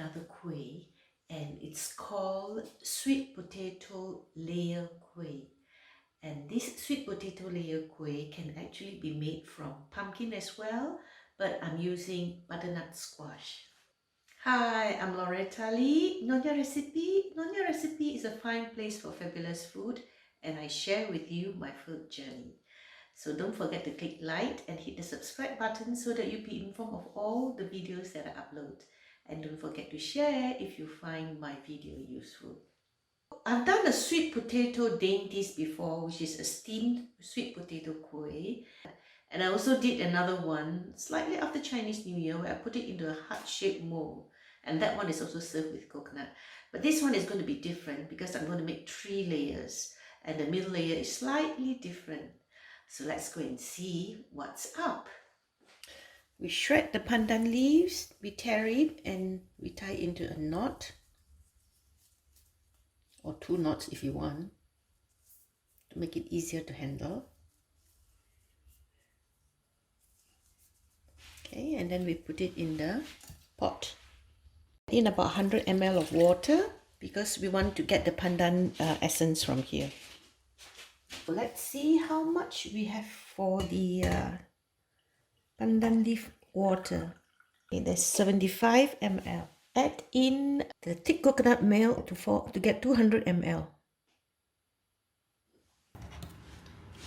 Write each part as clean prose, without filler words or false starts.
another kuih, and it's called sweet potato layer kuih. And this sweet potato layer kuih can actually be made from pumpkin as well, but I'm using butternut squash. Hi, I'm Loretta Lee, Nyonya Recipe. Nyonya Recipe is a fine place for fabulous food, and I share with you my food journey. So don't forget to click like and hit the subscribe button so that you'll be informed of all the videos that I upload. And don't forget to share if you find my video useful. I've done a sweet potato dainties before, which is a steamed sweet potato kuih. And I also did another one slightly after Chinese New Year where I put it into a heart-shaped mold. And that one is also served with coconut. But this one is going to be different because I'm going to make 3 layers. And the middle layer is slightly different. So let's go and see what's up. We shred the pandan leaves, we tear it, and we tie it into a knot. Or 2 knots if you want, to make it easier to handle. Okay, and then we put it in the pot. In about 100 ml of water because we want to get the pandan essence from here. Let's see how much we have for the pandan leaf water. Okay, there's 75 ml. Add in the thick coconut milk to get 200 ml.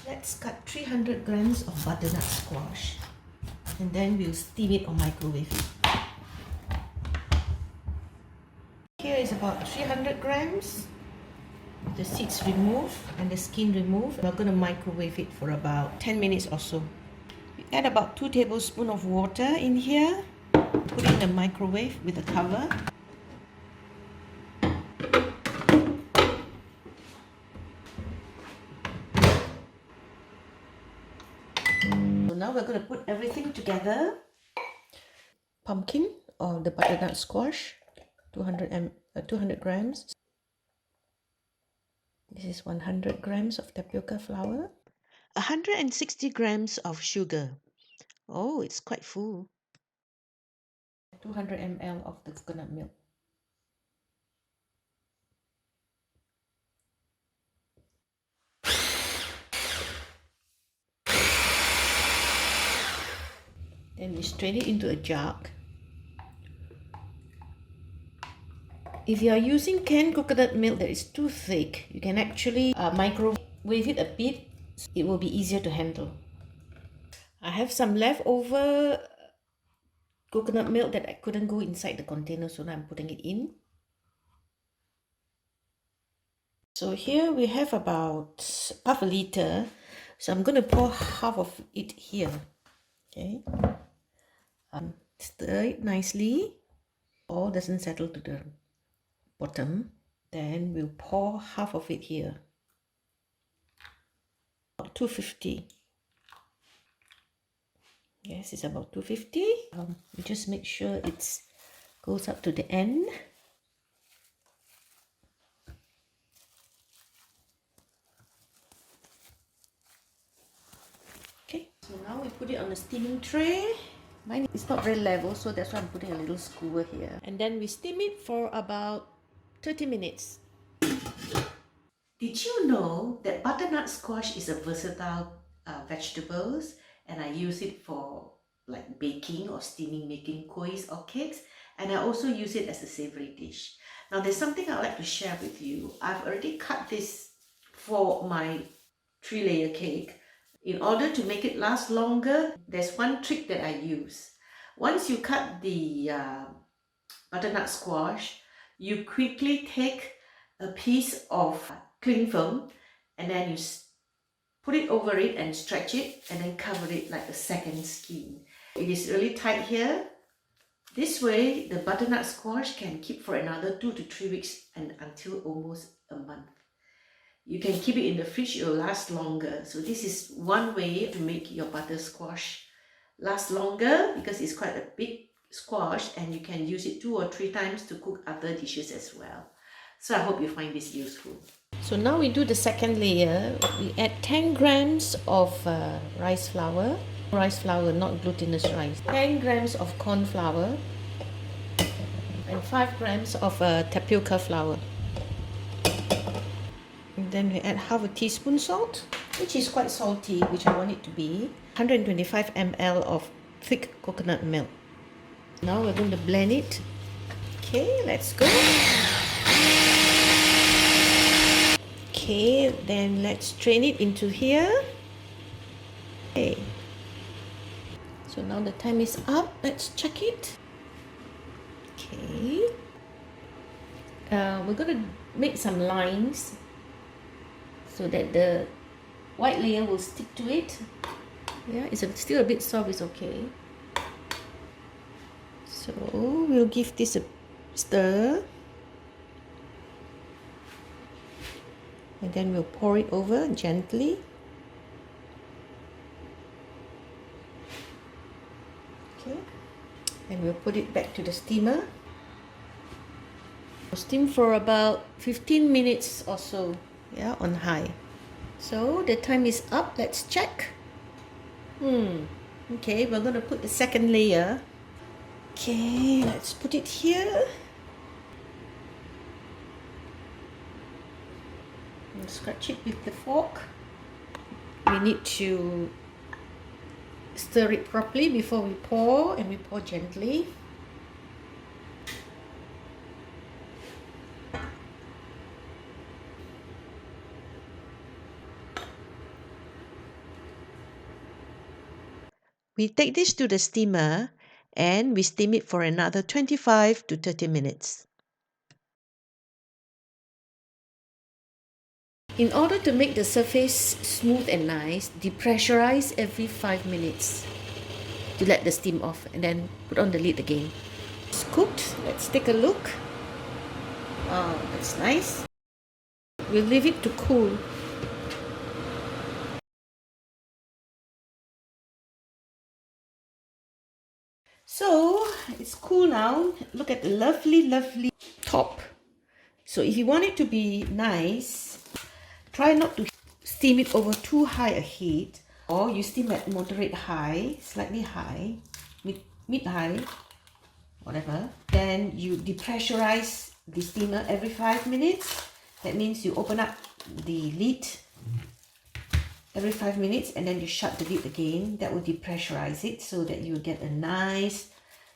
Let's cut 300 grams of butternut squash and then we'll steam it or microwave it. Here is about 300 grams. The seeds removed and the skin removed. We're going to microwave it for about 10 minutes or so. We add about 2 tablespoons of water in here. Put it in the microwave with a cover. So now we're going to put everything together. Pumpkin or the butternut squash, 200 grams. This is 100 grams of tapioca flour. 160 grams of sugar. Oh, it's quite full. 200 ml of the coconut milk. Then we strain it into a jug. If you are using canned coconut milk that is too thick, you can actually microwave it a bit. It will be easier to handle. I have some leftover coconut milk that I couldn't go inside the container, so now I'm putting it in. So here we have about half a liter. So I'm going to pour half of it here. Okay. Stir it nicely. All doesn't settle to the bottom. Then we'll pour half of it here. 250. Yes, it's about 250. We just make sure it goes up to the end. Okay, so now we put it on a steaming tray. Mine is not very level, so that's why I'm putting a little skewer here. And then we steam it for about 30 minutes. Did you know that butternut squash is a versatile vegetable, and I use it for like baking or steaming, making kuihs or cakes, and I also use it as a savory dish. Now there's something I'd like to share with you. I've already cut this for my 3-layer cake. In order to make it last longer, there's one trick that I use. Once you cut the butternut squash, you quickly take a piece of cling film and then you put it over it and stretch it and then cover it like a second skin. It is really tight here. This way the butternut squash can keep for another 2 to 3 weeks and until almost a month. You can keep it in the fridge, it will last longer. So this is one way to make your butter squash last longer because it's quite a big squash and you can use it 2 or 3 times to cook other dishes as well. So I hope you find this useful. So now we do the second layer. We add 10 grams of rice flour. Rice flour, not glutinous rice. 10 grams of corn flour. And and 5 grams of tapioca flour. And then we add half a teaspoon salt, which is quite salty, which I want it to be. 125 ml of thick coconut milk. Now we're going to blend it. Okay, let's go. Okay, then let's strain it into here. Okay. So now the time is up. Let's check it. Okay. We're going to make some lines so that the white layer will stick to it. Yeah, it's still a bit soft, it's okay. So we'll give this a stir. And then we'll pour it over gently. Okay. And we'll put it back to the steamer. We'll steam for about 15 minutes or so, yeah, on high. So the time is up. Let's check. Okay, we're going to put the second layer. Okay, let's put it here. We'll scratch it with the fork. We need to stir it properly before we pour, and we pour gently. We take this to the steamer and we steam it for another 25 to 30 minutes. In order to make the surface smooth and nice, depressurize every 5 minutes to let the steam off, and then put on the lid again. It's cooked. Let's take a look. Oh, that's nice. We'll leave it to cool. So it's cool now. Look at the lovely, lovely top. So if you want it to be nice, try not to steam it over too high a heat, or you steam at moderate high, slightly high, mid-high, whatever. Then you depressurize the steamer every 5 minutes. That means you open up the lid every 5 minutes and then you shut the lid again. That will depressurize it so that you get a nice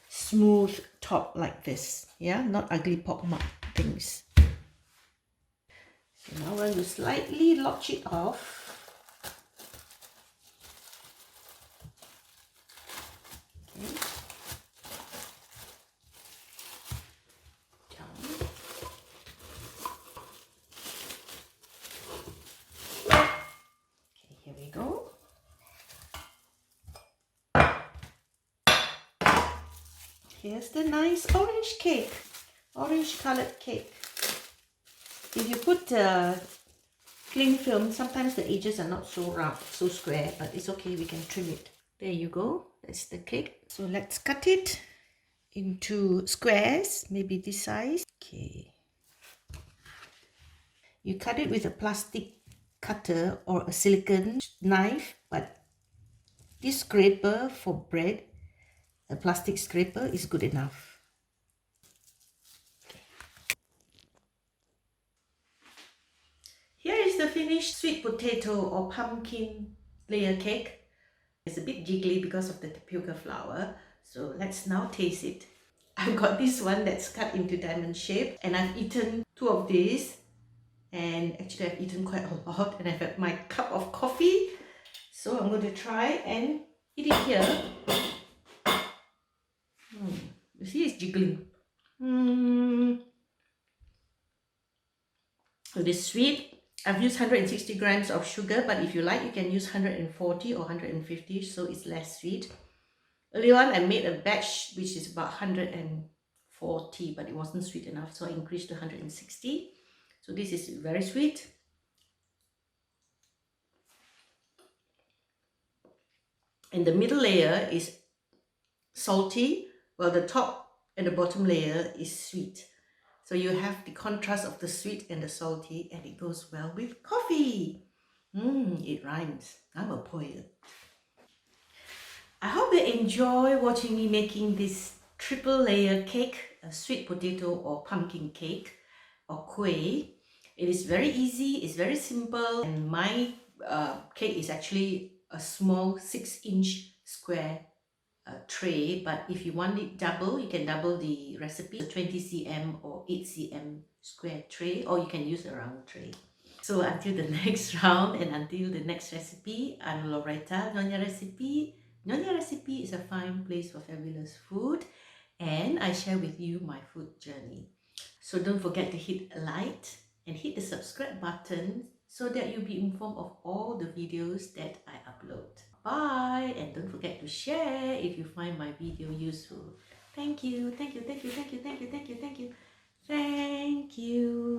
smooth top like this. Yeah, not ugly pork mark things. So now when you slightly lock it off, okay. Down. Okay, here we go. Here's the nice orange cake, orange colored cake. If you put cling film, sometimes the edges are not so round, so square, but it's okay, we can trim it. There you go, that's the cake. So let's cut it into squares, maybe this size. Okay. You cut it with a plastic cutter or a silicone knife, but this scraper for bread, a plastic scraper, is good enough. Here is the finished sweet potato or pumpkin layer cake. It's a bit jiggly because of the tapioca flour. So let's now taste it. I've got this one that's cut into diamond shape, and I've eaten 2 of these. And actually I've eaten quite a lot, and I've had my cup of coffee. So I'm going to try and eat it here. You see, it's jiggling. It is sweet. I've used 160 grams of sugar, but if you like, you can use 140 or 150, so it's less sweet. Earlier on, I made a batch which is about 140, but it wasn't sweet enough, so I increased to 160. So this is very sweet. And the middle layer is salty, while the top and the bottom layer is sweet. So you have the contrast of the sweet and the salty, and it goes well with coffee. It rhymes. I'm a poet. I hope you enjoy watching me making this triple layer cake, a sweet potato or pumpkin cake or kuih. It is very easy, it's very simple, and my cake is actually a small 6-inch square tray, but if you want it double, you can double the recipe, 20 cm or 8 cm square tray, or you can use a round tray. So until the next round and until the next recipe, I'm Loretta, Nyonya Recipe. Nyonya Recipe is a fine place for fabulous food, and I share with you my food journey. So don't forget to hit like and hit the subscribe button so that you'll be informed of all the videos that I upload. Bye, and don't forget to share if you find my video useful. Thank you, thank you, thank you, thank you, thank you, thank you, thank you, thank you.